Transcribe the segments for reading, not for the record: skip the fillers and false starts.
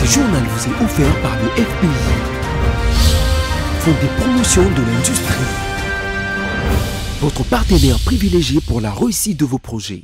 Ce journal vous est offert par le FPI, Fonds des promotions de l'industrie, votre partenaire privilégié pour la réussite de vos projets.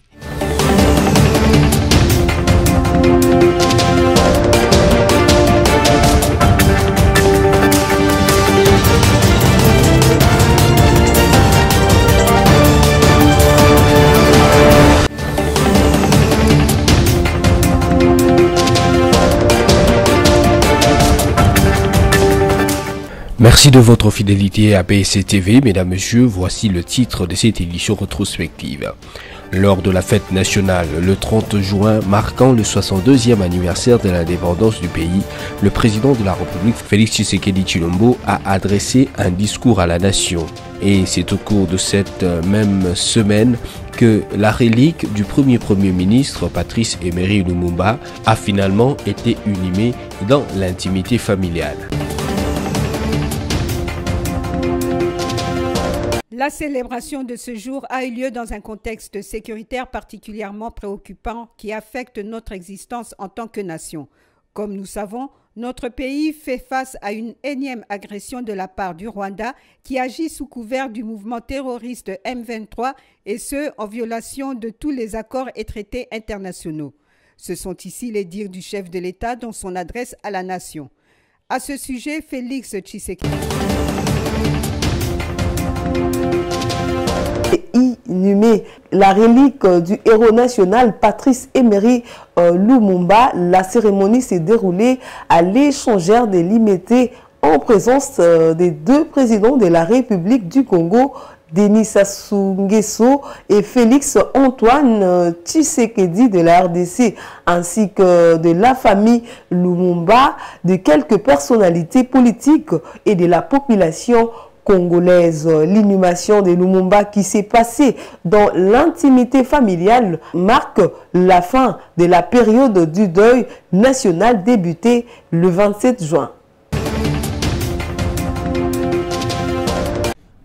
Merci de votre fidélité à PSC TV, mesdames, messieurs, voici le titre de cette édition rétrospective. Lors de la fête nationale, le 30 juin, marquant le 62e anniversaire de l'indépendance du pays, le président de la République, Félix Tshisekedi Tshilombo, a adressé un discours à la nation. Et c'est au cours de cette même semaine que la relique du premier ministre, Patrice Emery Lumumba, a finalement été inhumée dans l'intimité familiale. La célébration de ce jour a eu lieu dans un contexte sécuritaire particulièrement préoccupant qui affecte notre existence en tant que nation. Comme nous savons, notre pays fait face à une énième agression de la part du Rwanda qui agit sous couvert du mouvement terroriste M23 et ce, en violation de tous les accords et traités internationaux. Ce sont ici les dires du chef de l'État dans son adresse à la nation. À ce sujet, Félix Tshisekedi inhumé la relique du héros national Patrice Emery Lumumba. La cérémonie s'est déroulée à l'échangeur des Limités en présence des deux présidents de la République du Congo, Denis Sassou Nguesso et Félix Antoine Tshisekedi de la RDC, ainsi que de la famille Lumumba, de quelques personnalités politiques et de la population congolaise. L'inhumation de Lumumba qui s'est passée dans l'intimité familiale marque la fin de la période du deuil national débuté le 27 juin.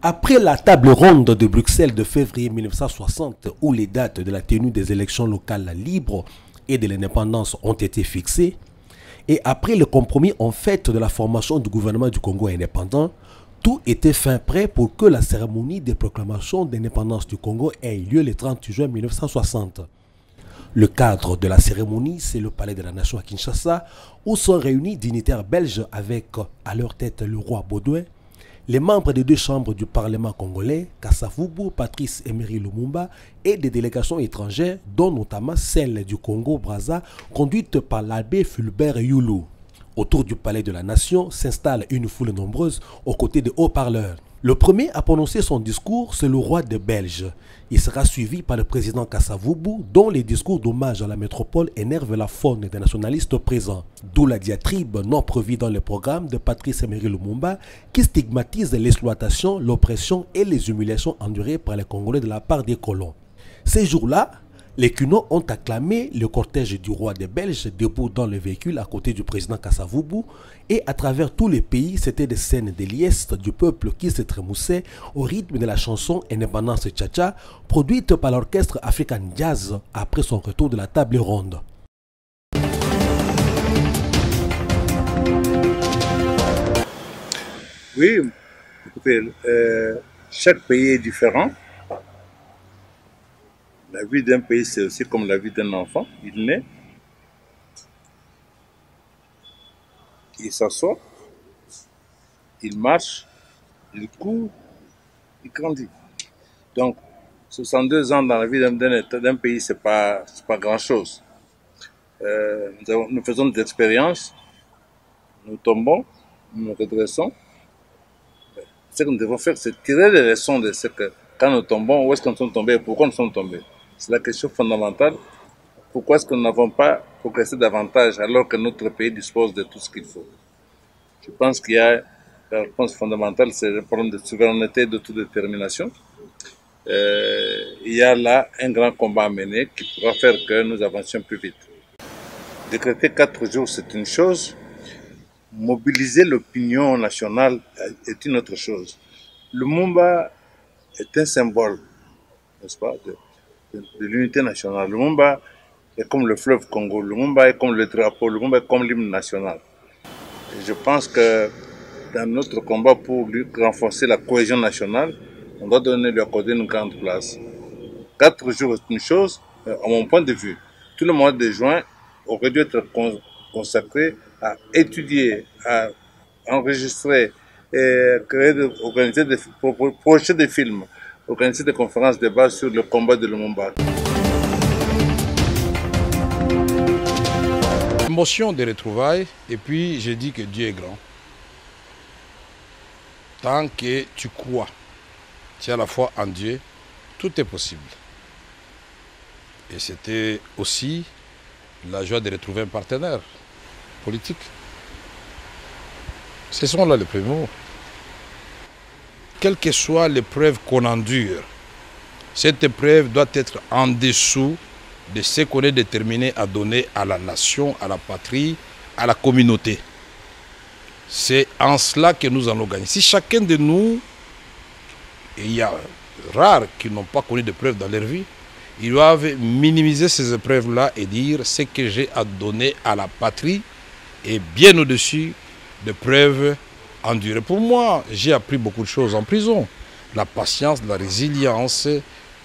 Après la table ronde de Bruxelles de février 1960, où les dates de la tenue des élections locales libres et de l'indépendance ont été fixées, et après le compromis en fait de la formation du gouvernement du Congo indépendant, tout était fin prêt pour que la cérémonie de proclamation d'indépendance du Congo ait lieu le 30 juin 1960. Le cadre de la cérémonie, c'est le palais de la Nation à Kinshasa, où sont réunis dignitaires belges avec à leur tête le roi Baudouin, les membres des deux chambres du Parlement congolais, Kasavubu, Patrice Emery Lumumba, et des délégations étrangères, dont notamment celle du Congo-Brazza, conduite par l'abbé Fulbert Youlou. Autour du palais de la Nation s'installe une foule nombreuse aux côtés de haut-parleurs. Le premier à prononcer son discours, c'est le roi des Belges. Il sera suivi par le président Kasavubu, dont les discours d'hommage à la métropole énervent la faune des nationalistes présents. D'où la diatribe non prévue dans le programme de Patrice Emery Lumumba qui stigmatise l'exploitation, l'oppression et les humiliations endurées par les Congolais de la part des colons. Ces jours-là, les Cunots ont acclamé le cortège du roi des Belges debout dans le véhicule à côté du président Kasavubu et à travers tous les pays, c'était des scènes de liesse du peuple qui se trémoussait au rythme de la chanson Indépendance Tcha-Tcha produite par l'orchestre African Jazz après son retour de la table ronde. Oui, écoutez, chaque pays est différent. La vie d'un pays, c'est aussi comme la vie d'un enfant. Il naît, il s'assoit, il marche, il court, il grandit. Donc, 62 ans dans la vie d'un pays, c'est pas grand-chose. Nous faisons des expériences, nous tombons, nous nous redressons. Ce que nous devons faire, c'est tirer les leçons de ce que, quand nous tombons, où est-ce que nous sommes tombés et pourquoi nous sommes tombés. C'est la question fondamentale. Pourquoi est-ce que nous n'avons pas progressé davantage alors que notre pays dispose de tout ce qu'il faut? Je pense qu'il y a la réponse fondamentale, c'est le problème de souveraineté et d'autodétermination. Il y a là un grand combat à mener qui pourra faire que nous avancions plus vite. Décréter 4 jours, c'est une chose. Mobiliser l'opinion nationale est une autre chose. Lumumba est un symbole, n'est-ce pas, de l'unité nationale. Lumumba est comme le fleuve Congo. Lumumba est comme le drapeau, Lumumba est comme l'hymne national. Et je pense que dans notre combat pour renforcer la cohésion nationale, on doit lui accorder une grande place. 4 jours est une chose, à mon point de vue. Tout le mois de juin aurait dû être consacré à étudier, à enregistrer, et créer, organiser projeter des films, organiser des conférences, débats sur le combat de Lumumba. Émotion des retrouvailles, et puis je dis que Dieu est grand. Tant que tu crois, tu as la foi en Dieu, tout est possible. Et c'était aussi la joie de retrouver un partenaire politique. Ce sont là les premiers mots. Quelle que soit l'épreuve qu'on endure, cette épreuve doit être en dessous de ce qu'on est déterminé à donner à la nation, à la patrie, à la communauté. C'est en cela que nous allons gagner. Si chacun de nous, et il y a rares qui n'ont pas connu d'épreuves dans leur vie, ils doivent minimiser ces épreuves-là et dire ce que j'ai à donner à la patrie est bien au-dessus des preuves endurées. Pour moi, j'ai appris beaucoup de choses en prison. La patience, la résilience.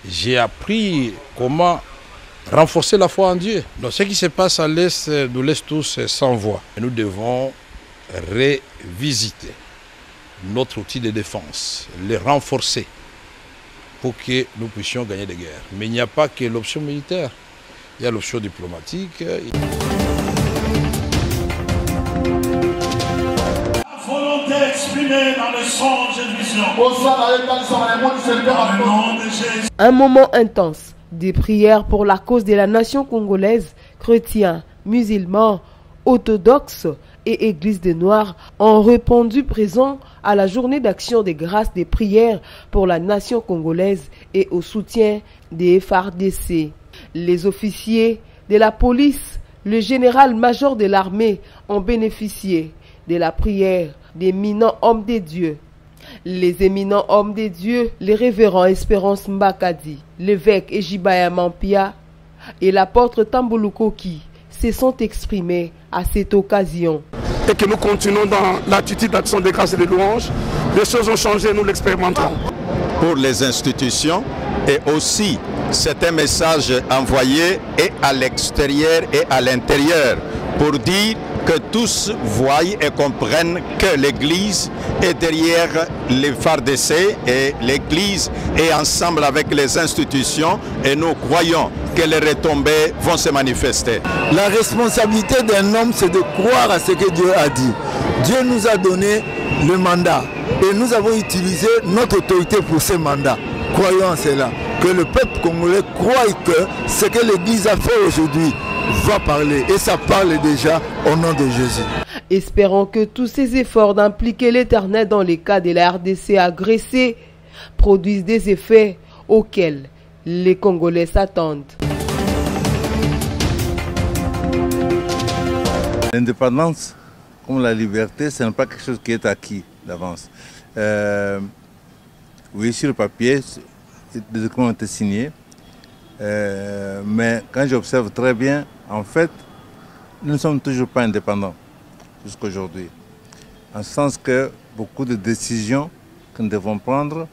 J'ai appris comment renforcer la foi en Dieu. Donc ce qui se passe à l'Est nous laisse tous sans voix. Nous devons revisiter notre outil de défense, le renforcer pour que nous puissions gagner des guerres. Mais il n'y a pas que l'option militaire, il y a l'option diplomatique. La volonté exprimée dans les songes et visions. Dans le nom de Jésus. Un moment intense, des prières pour la cause de la nation congolaise, chrétiens, musulmans, orthodoxes et Église des Noirs ont répondu présent à la journée d'action des grâces des prières pour la nation congolaise et au soutien des FARDC. Les officiers de la police, le général-major de l'armée ont bénéficié de la prière d'éminents hommes de Dieu. Les éminents hommes de Dieu, les révérends Espérance Mbakadi, l'évêque Ejibaya Mampia et l'apôtre Tambulukoki se sont exprimés à cette occasion. Et que nous continuons dans l'attitude d'action de grâce et de louange. Les choses ont changé, nous l'expérimentons. Pour les institutions et aussi c'est un message envoyé et à l'extérieur et à l'intérieur pour dire que tous voient et comprennent que l'Église est derrière les FARDC et l'Église est ensemble avec les institutions et nous croyons que les retombées vont se manifester. La responsabilité d'un homme, c'est de croire à ce que Dieu a dit. Dieu nous a donné le mandat et nous avons utilisé notre autorité pour ce mandat. Croyons en cela, que le peuple congolais croit que ce que l'Église a fait aujourd'hui va parler et ça parle déjà au nom de Jésus. Espérons que tous ces efforts d'impliquer l'Éternel dans les cas de la RDC agressée produisent des effets auxquels les Congolais s'attendent. L'indépendance, comme la liberté, ce n'est pas quelque chose qui est acquis d'avance. Oui, sur le papier, les documents ont été signés. Mais quand j'observe très bien, en fait, nous ne sommes toujours pas indépendants jusqu'à aujourd'hui. En ce sens que beaucoup de décisions que nous devons prendre,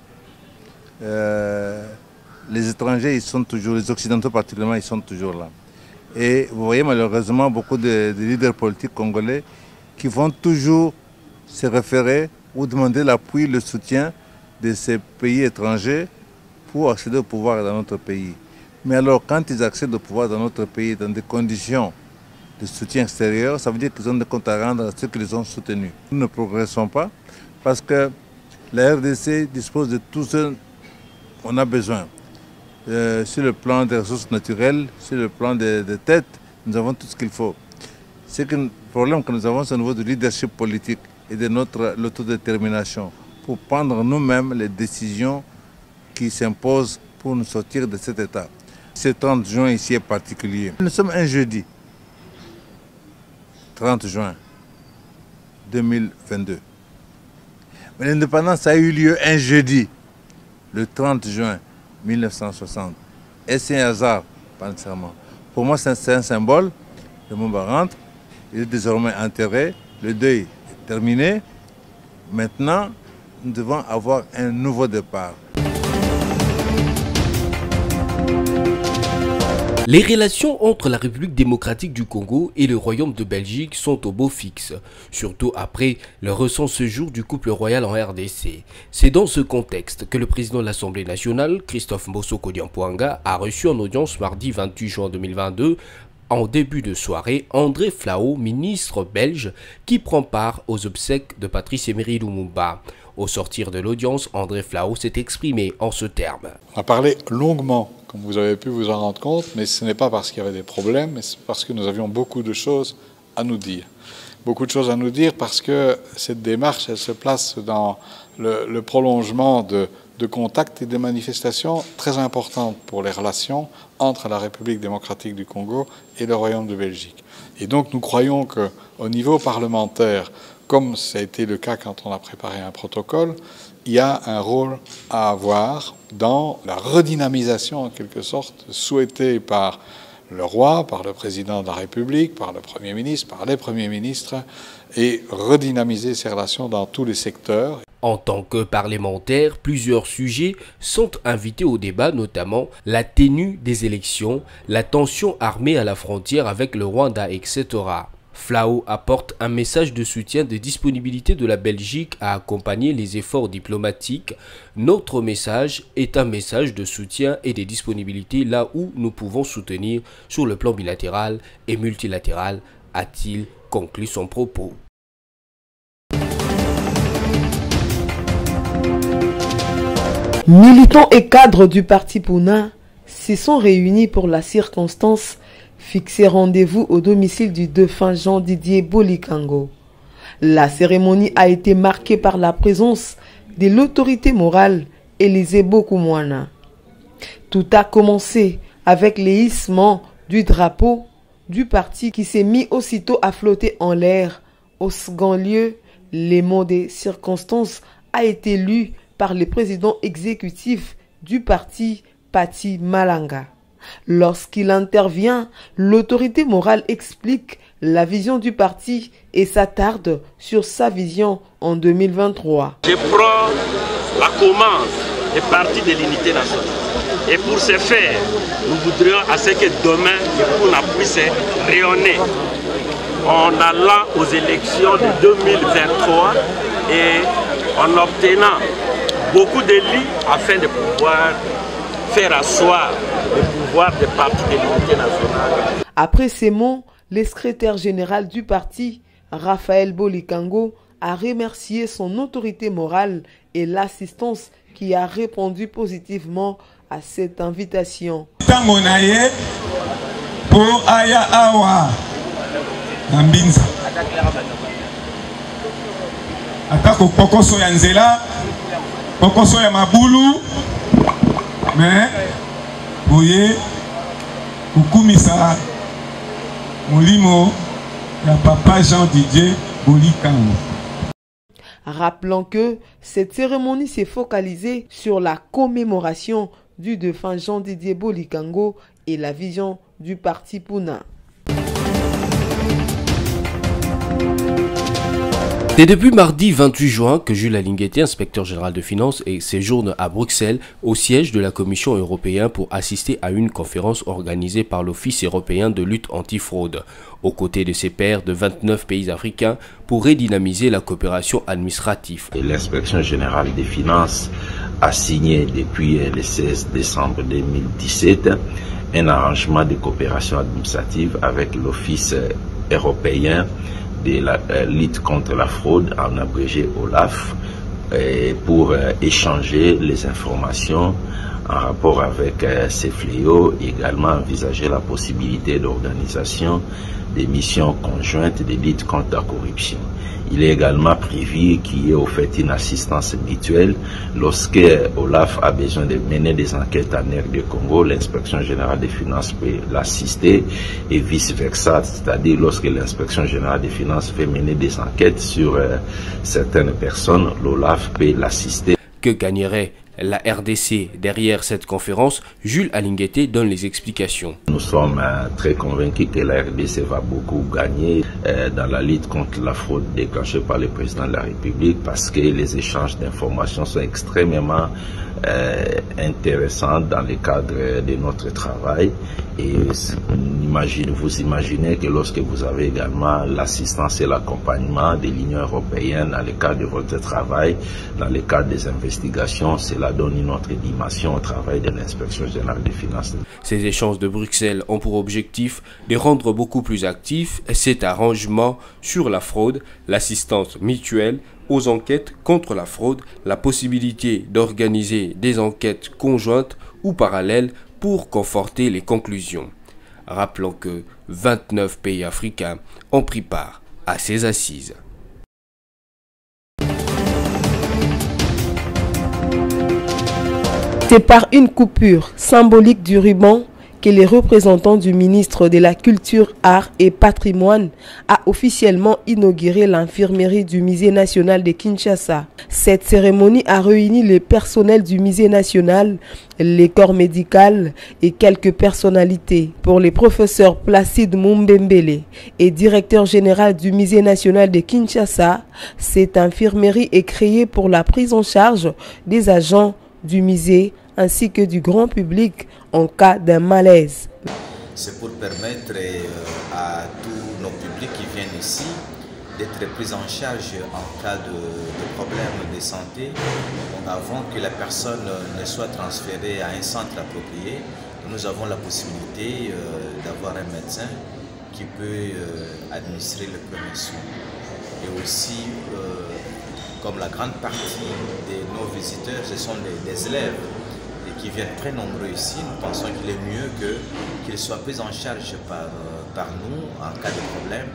les étrangers, ils sont toujours, les Occidentaux particulièrement, ils sont toujours là. Et vous voyez malheureusement beaucoup de leaders politiques congolais qui vont toujours se référer ou demander l'appui, le soutien de ces pays étrangers pour accéder au pouvoir dans notre pays. Mais alors, quand ils accèdent au pouvoir dans notre pays dans des conditions de soutien extérieur, ça veut dire qu'ils ont des comptes à rendre à ceux qui les ont soutenus. Nous ne progressons pas parce que la RDC dispose de tout ce qu'on a besoin. Sur le plan des ressources naturelles, sur le plan des têtes, nous avons tout ce qu'il faut. Le problème que nous avons, c'est au niveau du leadership politique et de l'autodétermination pour prendre nous-mêmes les décisions qui s'imposent pour nous sortir de cet état. Ce 30 juin ici est particulier. Nous sommes un jeudi, 30 juin 2022. Mais l'indépendance a eu lieu un jeudi, le 30 juin 1960. Et c'est un hasard, pas nécessairement. pour moi, c'est un symbole. Lumumba rentre, il est désormais enterré, le deuil est terminé. Maintenant, nous devons avoir un nouveau départ. Les relations entre la République démocratique du Congo et le Royaume de Belgique sont au beau fixe, surtout après le récent séjour du couple royal en RDC. C'est dans ce contexte que le président de l'Assemblée nationale, Christophe Mbosoko Diampouanga, a reçu en audience mardi 28 juin 2022, en début de soirée, André Flau, ministre belge, qui prend part aux obsèques de Patrice Emery Lumumba. Au sortir de l'audience, André Flau s'est exprimé en ce terme. On a parlé longuement, comme vous avez pu vous en rendre compte, mais ce n'est pas parce qu'il y avait des problèmes, mais c'est parce que nous avions beaucoup de choses à nous dire. Beaucoup de choses à nous dire parce que cette démarche, elle se place dans le prolongement de contacts et de manifestations très importantes pour les relations entre la République démocratique du Congo et le Royaume de Belgique. Et donc nous croyons qu'au niveau parlementaire, comme ça a été le cas quand on a préparé un protocole, il y a un rôle à avoir dans la redynamisation, en quelque sorte, souhaitée par le roi, par le président de la République, par le Premier ministre, par les premiers ministres, et redynamiser ces relations dans tous les secteurs. En tant que parlementaire, plusieurs sujets sont invités au débat, notamment la tenue des élections, la tension armée à la frontière avec le Rwanda, etc. Flau apporte un message de soutien de disponibilité de la Belgique à accompagner les efforts diplomatiques. Notre message est un message de soutien et de disponibilité là où nous pouvons soutenir sur le plan bilatéral et multilatéral, a-t-il conclu son propos. Militants et cadres du parti Puna se sont réunis pour la circonstance fixé rendez-vous au domicile du défunt Jean-Didier Bolikango. La cérémonie a été marquée par la présence de l'autorité morale Élisée Bokoumouana. Tout a commencé avec l'hissement du drapeau du parti qui s'est mis aussitôt à flotter en l'air. Au second lieu, les mots des circonstances a été lu par le président exécutif du parti, Pati Malanga. Lorsqu'il intervient, l'autorité morale explique la vision du parti et s'attarde sur sa vision en 2023. Je prends la commande des partis de l'unité nationale. Et pour ce faire, nous voudrions à ce que demain, le Puna puisse rayonner en allant aux élections de 2023 et en obtenant beaucoup d'élus afin de pouvoir faire asseoir le pouvoir des partis de l'unité nationale. Après ces mots, le secrétaire général du parti, Raphaël Bolikango, a remercié son autorité morale et l'assistance qui a répondu positivement à cette invitation. Pour Aya Awa Nambinza. Atako Pokoso Yanzela, Pokoso Yamabulu. Mais, vous voyez, Kukumisa, Molimo, la papa Jean-Didier Bolikango. Rappelons que cette cérémonie s'est focalisée sur la commémoration du défunt Jean-Didier Bolikango et la vision du parti Puna. C'est depuis mardi 28 juin que Jules Alinguetti, inspecteur général de finances, séjourne à Bruxelles au siège de la Commission européenne pour assister à une conférence organisée par l'Office européen de lutte antifraude, aux côtés de ses pairs de 29 pays africains pour redynamiser la coopération administrative. L'inspection générale des finances a signé depuis le 16 décembre 2017 un arrangement de coopération administrative avec l'Office européen de la lutte contre la fraude, en abrégé OLAF, pour échanger les informations en rapport avec ces fléaux, également envisager la possibilité d'organisation des missions conjointes de lutte contre la corruption. Il est également prévu qu'il y ait au fait une assistance mutuelle lorsque OLAF a besoin de mener des enquêtes en RD Congo, l'inspection générale des finances peut l'assister et vice-versa, c'est-à-dire lorsque l'inspection générale des finances fait mener des enquêtes sur certaines personnes, l'OLAF peut l'assister. Que gagnerait la RDC. Derrière cette conférence, Jules Alingueté donne les explications. Nous sommes très convaincus que la RDC va beaucoup gagner dans la lutte contre la fraude déclenchée par le président de la République parce que les échanges d'informations sont extrêmement intéressants dans le cadre de notre travail. Et vous imaginez que lorsque vous avez également l'assistance et l'accompagnement de l'Union européenne dans le cadre de votre travail, dans le cadre des investigations, cela donne une autre dimension au travail de l'inspection générale des finances. Ces échanges de Bruxelles ont pour objectif de rendre beaucoup plus actif cet arrangement sur la fraude, l'assistance mutuelle aux enquêtes contre la fraude, la possibilité d'organiser des enquêtes conjointes ou parallèles pour conforter les conclusions. Rappelons que 29 pays africains ont pris part à ces assises. C'est par une coupure symbolique du ruban que les représentants du ministre de la Culture, Arts et Patrimoine a officiellement inauguré l'infirmerie du Musée national de Kinshasa. Cette cérémonie a réuni les personnels du Musée national, les corps médicaux et quelques personnalités. Pour les professeurs Placide Mumbembele et directeur général du Musée national de Kinshasa, cette infirmerie est créée pour la prise en charge des agents du musée ainsi que du grand public en cas d'un malaise. C'est pour permettre à tous nos publics qui viennent ici d'être pris en charge en cas de problème de santé. Donc avant que la personne ne soit transférée à un centre approprié, nous avons la possibilité d'avoir un médecin qui peut administrer le premier soin. Et aussi, comme la grande partie de nos visiteurs, ce sont des élèves qui viennent très nombreux ici, nous pensons qu'il est mieux qu'ils soient pris en charge par nous en cas de problème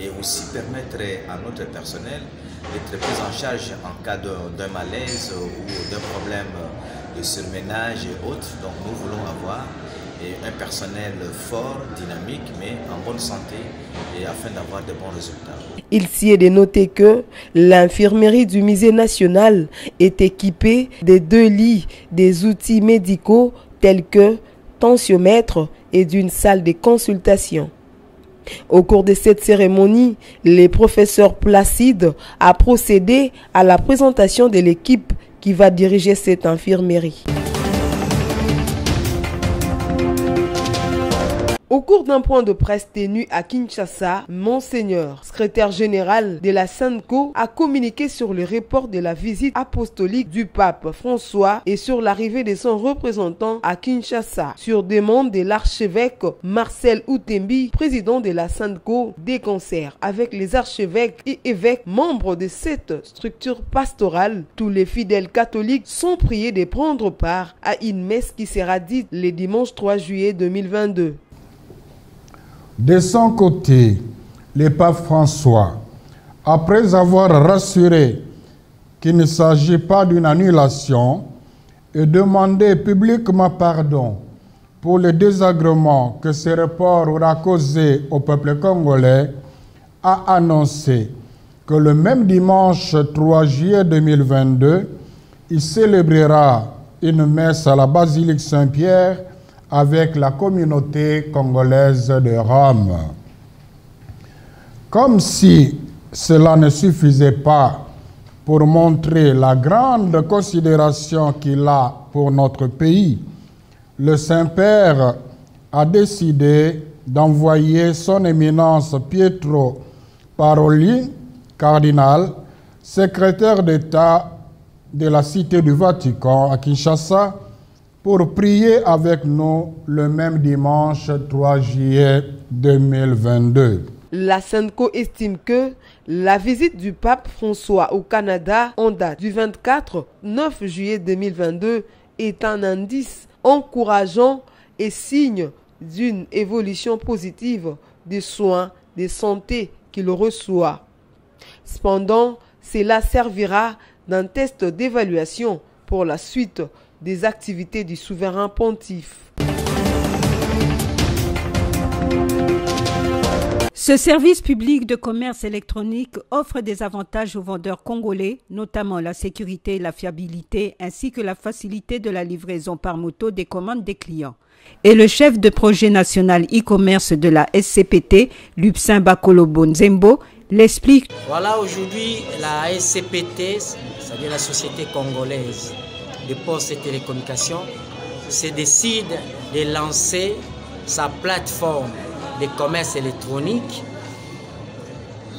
et aussi permettre à notre personnel d'être pris en charge en cas d'un malaise ou d'un problème de surménage et autres. Donc nous voulons avoir un personnel fort, dynamique, mais en bonne santé et afin d'avoir de bons résultats. Il s'y est de noter que l'infirmerie du Musée national est équipée de 2 lits, des outils médicaux tels que tensiomètre et d'une salle de consultation. Au cours de cette cérémonie, le professeur Placide a procédé à la présentation de l'équipe qui va diriger cette infirmerie. Au cours d'un point de presse tenu à Kinshasa, Monseigneur, secrétaire général de la SENCO, a communiqué sur le report de la visite apostolique du pape François et sur l'arrivée de son représentant à Kinshasa. Sur demande de l'archevêque Marcel Outembi, président de la SENCO, des concerts avec les archevêques et évêques membres de cette structure pastorale. Tous les fidèles catholiques sont priés de prendre part à une messe qui sera dite le dimanche 3 juillet 2022. De son côté, le pape François, après avoir rassuré qu'il ne s'agit pas d'une annulation et demandé publiquement pardon pour le désagrément que ce report aura causé au peuple congolais, a annoncé que le même dimanche 3 juillet 2022, il célébrera une messe à la basilique Saint-Pierre avec la communauté congolaise de Rome. Comme si cela ne suffisait pas pour montrer la grande considération qu'il a pour notre pays, le Saint-Père a décidé d'envoyer son éminence Pietro Parolin, cardinal, secrétaire d'État de la Cité du Vatican à Kinshasa, pour prier avec nous le même dimanche 3 juillet 2022. La SENCO estime que la visite du pape François au Canada en date du 24-9 juillet 2022 est un indice encourageant et signe d'une évolution positive des soins de santé qu'il reçoit. Cependant, cela servira d'un test d'évaluation pour la suite des activités du souverain pontife. Ce service public de commerce électronique offre des avantages aux vendeurs congolais, notamment la sécurité et la fiabilité, ainsi que la facilité de la livraison par moto des commandes des clients. Et le chef de projet national e-commerce de la SCPT, Lupsin Bakolobo Nzembo, l'explique. Voilà, aujourd'hui, la SCPT, c'est-à-dire la Société congolaise de postes et télécommunications, se décide de lancer sa plateforme de commerce électronique.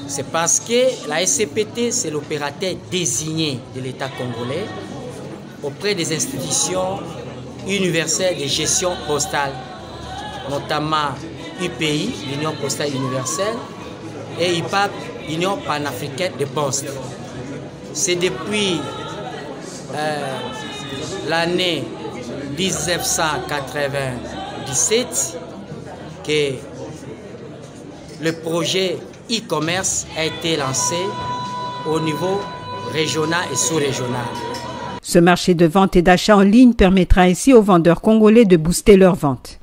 C'est parce que la SCPT, c'est l'opérateur désigné de l'État congolais auprès des institutions universelles de gestion postale, notamment UPI, l'Union postale universelle, et IPAP, l'Union panafricaine des postes. C'est depuis l'année 1997 que le projet e-commerce a été lancé au niveau régional et sous-régional. Ce marché de vente et d'achat en ligne permettra ainsi aux vendeurs congolais de booster leurs ventes.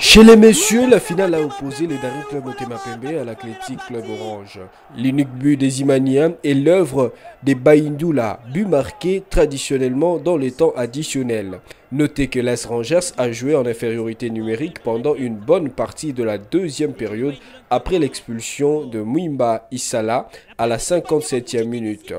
Chez les messieurs, la finale a opposé le Daring Club Motema Pembe à l'Athletic Club Orange. L'unique but des Imaniens est l'œuvre des Baïndoula, but marqué traditionnellement dans les temps additionnels. Notez que l'AS Rangers a joué en infériorité numérique pendant une bonne partie de la deuxième période après l'expulsion de Mwimba Issala à la 57e minute.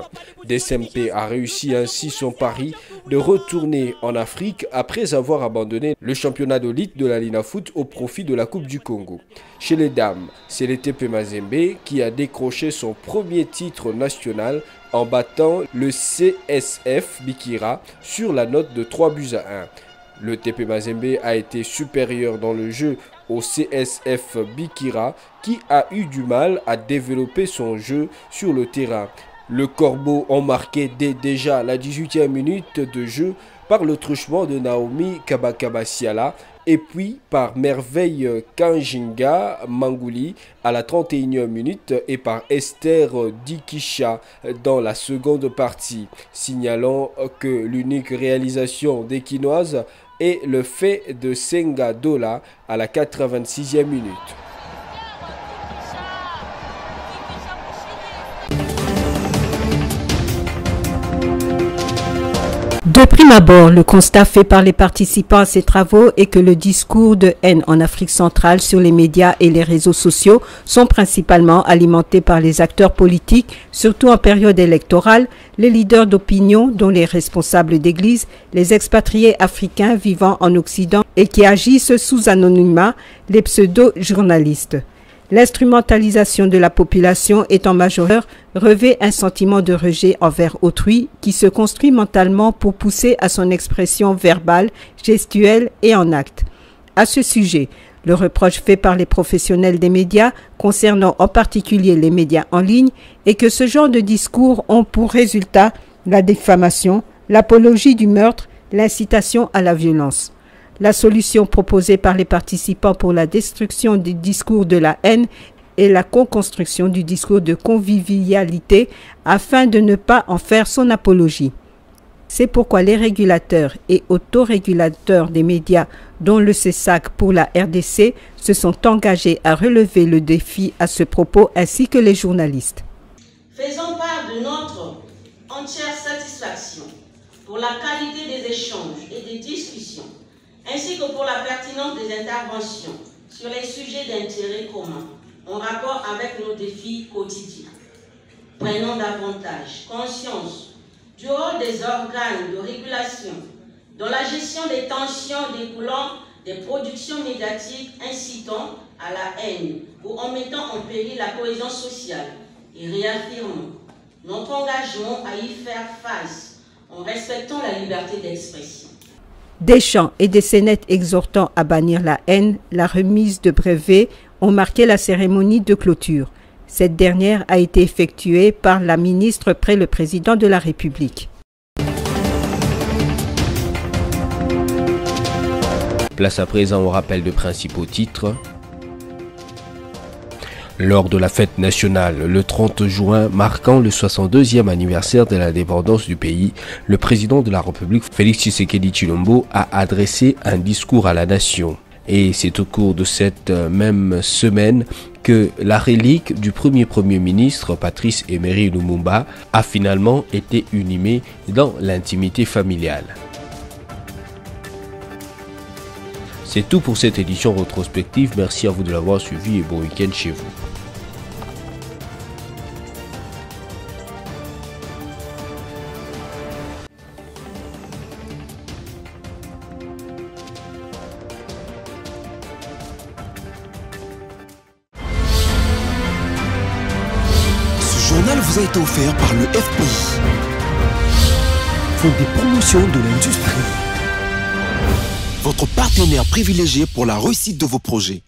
DSMP a réussi ainsi son pari de retourner en Afrique après avoir abandonné le championnat d'élite de la Lina Foot au profit de la Coupe du Congo. Chez les dames, c'est le TP Mazembe qui a décroché son premier titre national en battant le CSF Bikira sur la note de 3-1. Le TP Mazembe a été supérieur dans le jeu au CSF Bikira qui a eu du mal à développer son jeu sur le terrain. Le Corbeau ont marqué dès déjà la 18e minute de jeu par le truchement de Naomi Kabakabasiala et puis par Merveille Kanjinga Mangouli à la 31e minute et par Esther Dikisha dans la seconde partie, signalant que l'unique réalisation des Quinoises est le fait de Senga Dola à la 86e minute. De prime abord, le constat fait par les participants à ces travaux est que le discours de haine en Afrique centrale sur les médias et les réseaux sociaux sont principalement alimentés par les acteurs politiques, surtout en période électorale, les leaders d'opinion, dont les responsables d'église, les expatriés africains vivant en Occident et qui agissent sous anonymat, les pseudo-journalistes. L'instrumentalisation de la population étant majeure revêt un sentiment de rejet envers autrui qui se construit mentalement pour pousser à son expression verbale, gestuelle et en acte. À ce sujet, le reproche fait par les professionnels des médias, concernant en particulier les médias en ligne, est que ce genre de discours ont pour résultat la diffamation, l'apologie du meurtre, l'incitation à la violence. La solution proposée par les participants pour la destruction du discours de la haine est la co-construction du discours de convivialité afin de ne pas en faire son apologie. C'est pourquoi les régulateurs et autorégulateurs des médias, dont le CESAC pour la RDC, se sont engagés à relever le défi à ce propos ainsi que les journalistes. Faisons part de notre entière satisfaction pour la qualité des échanges et des discussions, ainsi que pour la pertinence des interventions sur les sujets d'intérêt commun en rapport avec nos défis quotidiens. Prenons davantage conscience du rôle des organes de régulation dans la gestion des tensions découlant des productions médiatiques incitant à la haine ou en mettant en péril la cohésion sociale et réaffirmons notre engagement à y faire face en respectant la liberté d'expression. Des chants et des scénettes exhortant à bannir la haine, la remise de brevets ont marqué la cérémonie de clôture. Cette dernière a été effectuée par la ministre près le président de la République. Place à présent au rappel de principaux titres. Lors de la fête nationale, le 30 juin, marquant le 62e anniversaire de l'indépendance du pays, le président de la République, Félix Tshisekedi Tshilombo, a adressé un discours à la nation. Et c'est au cours de cette même semaine que la relique du premier ministre, Patrice Emery Lumumba, a finalement été inhumée dans l'intimité familiale. C'est tout pour cette édition rétrospective. Merci à vous de l'avoir suivi et bon week-end chez vous. Ce journal vous a été offert par le FPI, Fonds des promotions de l'industrie, votre partenaire privilégié pour la réussite de vos projets.